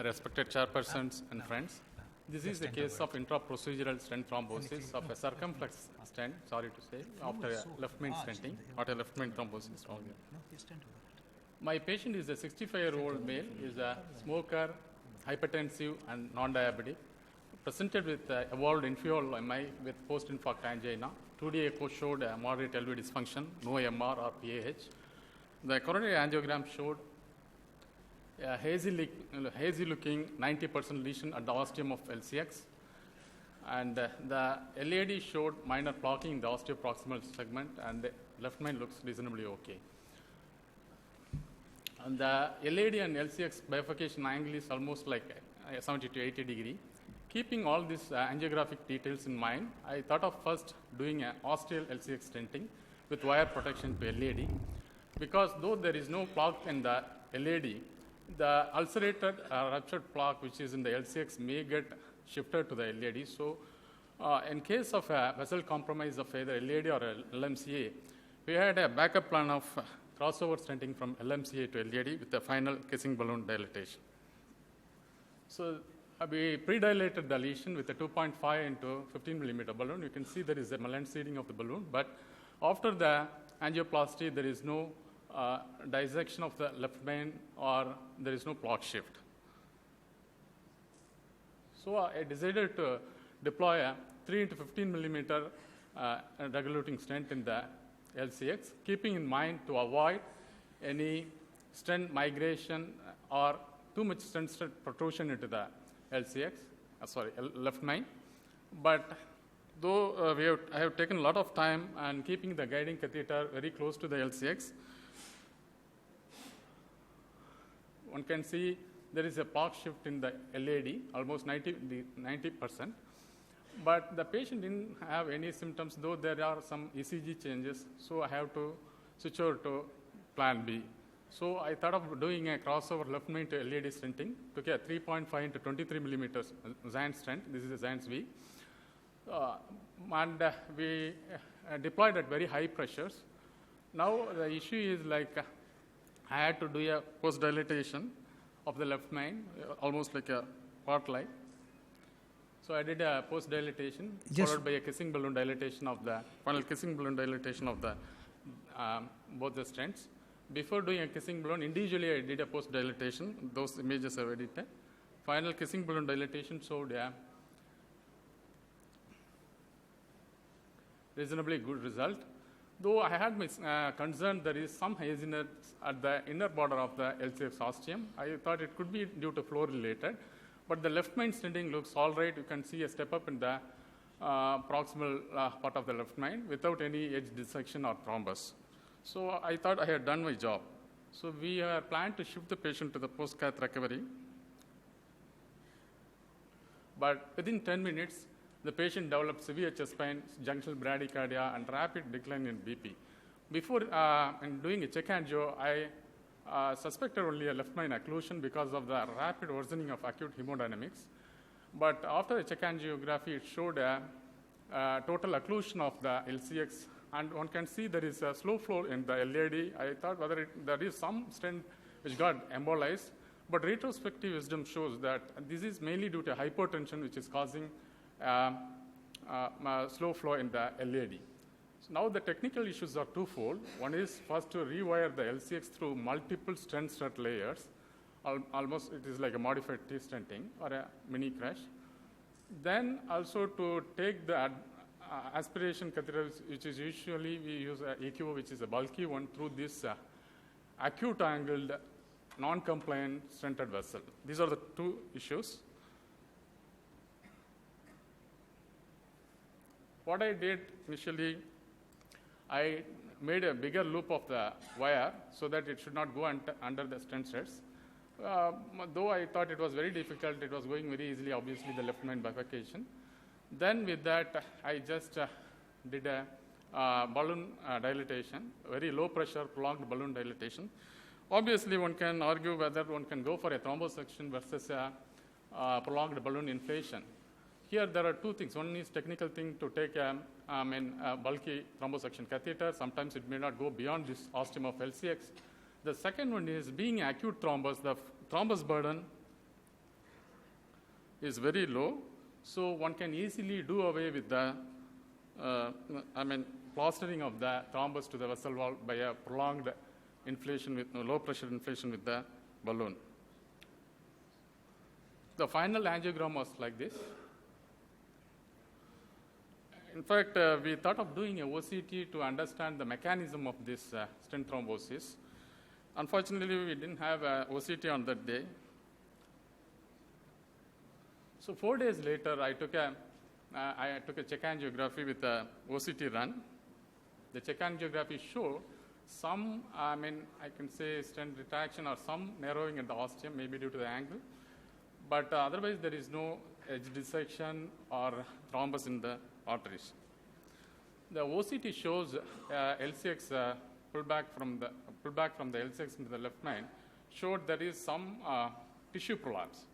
respected chairpersons and friends. This is the case of intraprocedural stent thrombosis of a circumflex stent, sorry to say, after a left main stenting or a left main thrombosis. My patient is a 65-year-old male, is a smoker, hypertensive and non-diabetic, presented with evolved inferior MI with post-infarct angina. 2D echo showed a moderate LV dysfunction, no MR or PAH. The coronary angiogram showed a hazy-looking 90% lesion at the ostium of LCX, and the LAD showed minor blocking in the osteoproximal segment, and the left main looks reasonably okay. And the LAD and LCX bifurcation angle is almost like 70 to 80 degree. Keeping all these angiographic details in mind, I thought of first doing an ostial LCX stenting with wire protection to LAD, because though there is no plaque in the LAD, the ulcerated ruptured plaque which is in the LCX may get shifted to the LAD. So in case of a vessel compromise of either LAD or LMCA, we had a backup plan of crossover stenting from LMCA to LAD with the final kissing balloon dilatation. So we pre-dilated the lesion with a 2.5 into 15 millimeter balloon. You can see there is a malign seeding of the balloon, but after the angioplasty, there is no dissection of the left main or there is no plaque shift. So I decided to deploy a 3 into 15 millimeter regulating stent in the LCX, keeping in mind to avoid any stent migration or too much stent protrusion into the LCX, left main. But though I have taken a lot of time and keeping the guiding catheter very close to the LCX, one can see there is a plaque shift in the LAD, almost 90%. But the patient didn't have any symptoms, though there are some ECG changes, so I have to switch over to plan B. So I thought of doing a crossover left main to LAD stenting, took a 3.5 into 23 millimeters Zant stent. This is a Zant V. And we deployed at very high pressures. Now the issue is like I had to do a post-dilatation of the left main, almost like a part light. So I did a post-dilatation followed by a kissing balloon dilatation of the final kissing balloon dilatation of the both the stents. Before doing a kissing balloon, individually I did a post-dilatation. Those images are edited. Final kissing balloon dilatation showed a reasonably good result. Though I had my concern there is some haziness at the inner border of the LCX ostium. I thought it could be due to flow related. But the left main stenting looks all right. You can see a step up in the proximal part of the left main without any edge dissection or thrombus. So I thought I had done my job. So we are planned to shift the patient to the post-cath recovery. But within 10 minutes, the patient developed severe chest pain, junctional bradycardia, and rapid decline in BP. Before in doing a check angio, I suspected only a left main occlusion because of the rapid worsening of acute hemodynamics. But after the check angiography, it showed a total occlusion of the LCX, and one can see there is a slow flow in the LAD. I thought whether there is some stent which got embolized, but retrospective wisdom shows that this is mainly due to hypertension, which is causing slow flow in the LAD. So now the technical issues are twofold. One is first to rewire the LCX through multiple stent strut layers. Almost it is like a modified T-stenting or a mini crash. Then also to take the aspiration catheter, which is usually we use a EQO, which is a bulky one, through this acute angled non-compliant stented vessel. These are the two issues. What I did initially, I made a bigger loop of the wire so that it should not go under the stent sets. Though I thought it was very difficult, it was going very easily, obviously, the left main bifurcation. Then with that, I just did a balloon dilatation, very low pressure, prolonged balloon dilatation. Obviously, one can argue whether one can go for a thrombosuction versus a prolonged balloon inflation. Here, there are two things. One is technical thing to take a bulky thrombosuction catheter. Sometimes it may not go beyond this ostium of LCX. The second one is being acute thrombus, the thrombus burden is very low, so one can easily do away with the, plastering of the thrombus to the vessel wall by a prolonged inflation with low pressure inflation with the balloon. The final angiogram was like this. In fact, we thought of doing a OCT to understand the mechanism of this stent thrombosis. Unfortunately, we didn't have a OCT on that day. So 4 days later, I took a check angiography with a OCT run. The check angiography showed some, I can say stent retraction or some narrowing at the ostium, maybe due to the angle. But otherwise, there is no edge dissection or thrombus in the arteries. The OCT shows LCX pullback from the LCX into the left main showed there is some tissue prolapse.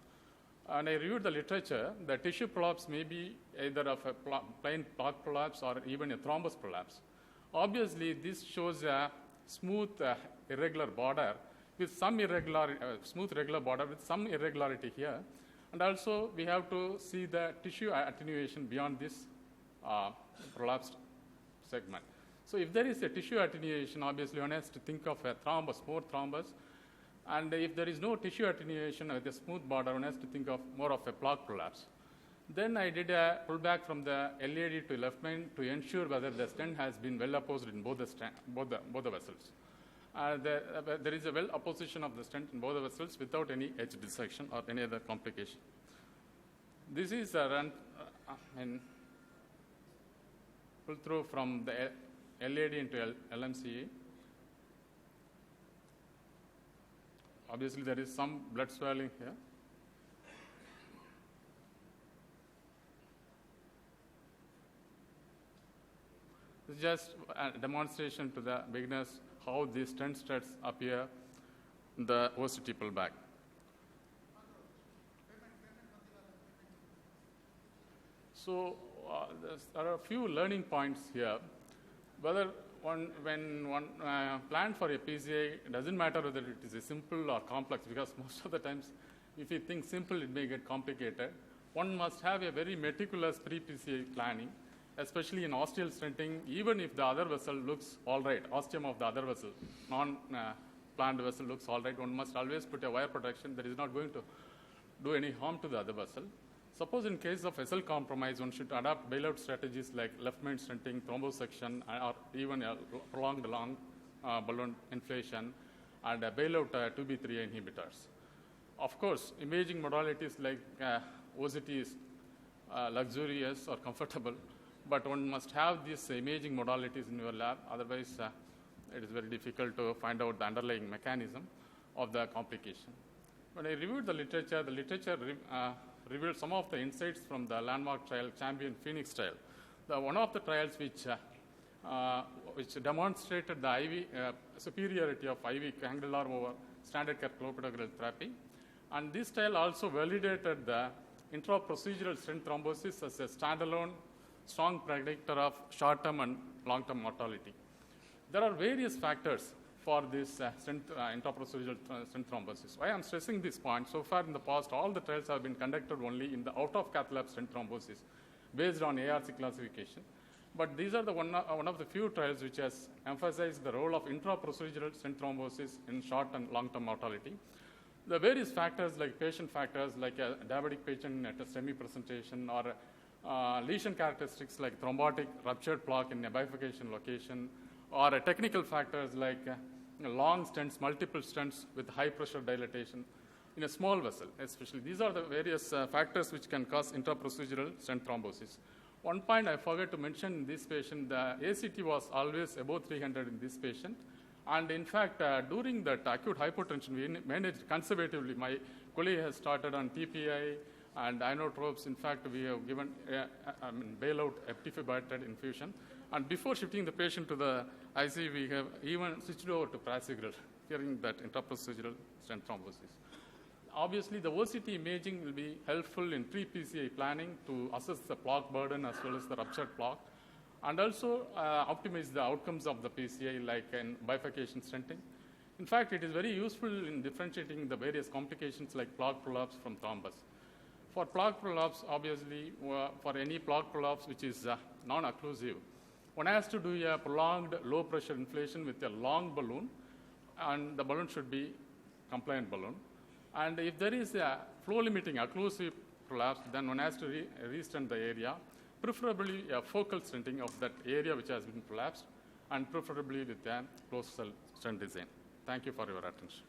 And I reviewed the literature. The tissue prolapse may be either of a plain plaque prolapse or even a thrombus prolapse. Obviously, this shows a smooth, irregular border with some smooth regular border with some irregularity here. And also, we have to see the tissue attenuation beyond this prolapsed segment. So if there is a tissue attenuation, obviously one has to think of a thrombus, more thrombus. And if there is no tissue attenuation with a smooth border, one has to think of more of a plaque prolapse. Then I did a pullback from the LAD to left main to ensure whether the stent has been well opposed in both the vessels. There is a well opposition of the stent in both the vessels without any edge dissection or any other complication. This is a run, pull through from the LAD into LMCA. Obviously, there is some blood swelling here. This is just a demonstration to the beginners how these stent struts appear in the OCT pullback. So there are a few learning points here. When one plans for a PCI, it doesn't matter whether it is a simple or complex, because most of the times, if you think simple, it may get complicated. One must have a very meticulous pre-PCI planning, especially in ostial stenting. Even if the other vessel looks all right, ostium of the other vessel, non-planned vessel looks all right, one must always put a wire protection that is not going to do any harm to the other vessel. Suppose in case of vessel compromise, one should adopt bailout strategies like left main stenting, thrombosection, or even a prolonged long balloon inflation, and bailout 2B3 inhibitors. Of course, imaging modalities like OCT is luxurious or comfortable, but one must have these imaging modalities in your lab. Otherwise, it is very difficult to find out the underlying mechanism of the complication. When I reviewed the literature revealed some of the insights from the landmark trial, Champion Phoenix trial. One of the trials which demonstrated the IV superiority of IV cangrel arm over standard care clopidogrel therapy. And this trial also validated the intra-procedural stent thrombosis as a standalone strong predictor of short-term and long-term mortality. There are various factors for this intraprocedural stent thrombosis. Why I'm stressing this point, so far in the past, all the trials have been conducted only in the out-of-cath lab stent thrombosis based on ARC classification. But these are one of the few trials which has emphasized the role of intraprocedural stent thrombosis in short and long-term mortality. The various factors like patient factors like a diabetic patient at a STEMI presentation, or lesion characteristics like thrombotic ruptured plaque in a bifurcation location, or technical factors like long stents, multiple stents with high pressure dilatation in a small vessel especially. These are the various factors which can cause intraprocedural stent thrombosis. One point I forgot to mention in this patient, the ACT was always above 300 in this patient. And in fact, during that acute hypotension, we managed conservatively. My colleague has started on TPI and inotropes. In fact, we have given bailout eptifibatide infusion. And before shifting the patient to the IC, we have even switched over to prasugrel, fearing that intraprocedural stent thrombosis. Obviously, the OCT imaging will be helpful in pre-PCI planning to assess the plaque burden as well as the ruptured plaque, and also optimize the outcomes of the PCI like in bifurcation stenting. In fact, it is very useful in differentiating the various complications like plaque prolapse from thrombus. For plug prolapse, obviously, for any plug prolapse which is non-occlusive, one has to do a prolonged low-pressure inflation with a long balloon, and the balloon should be compliant balloon. And if there is a flow-limiting occlusive prolapse, then one has to re-stent the area, preferably a focal stenting of that area which has been prolapsed, and preferably with a closed cell stent design. Thank you for your attention.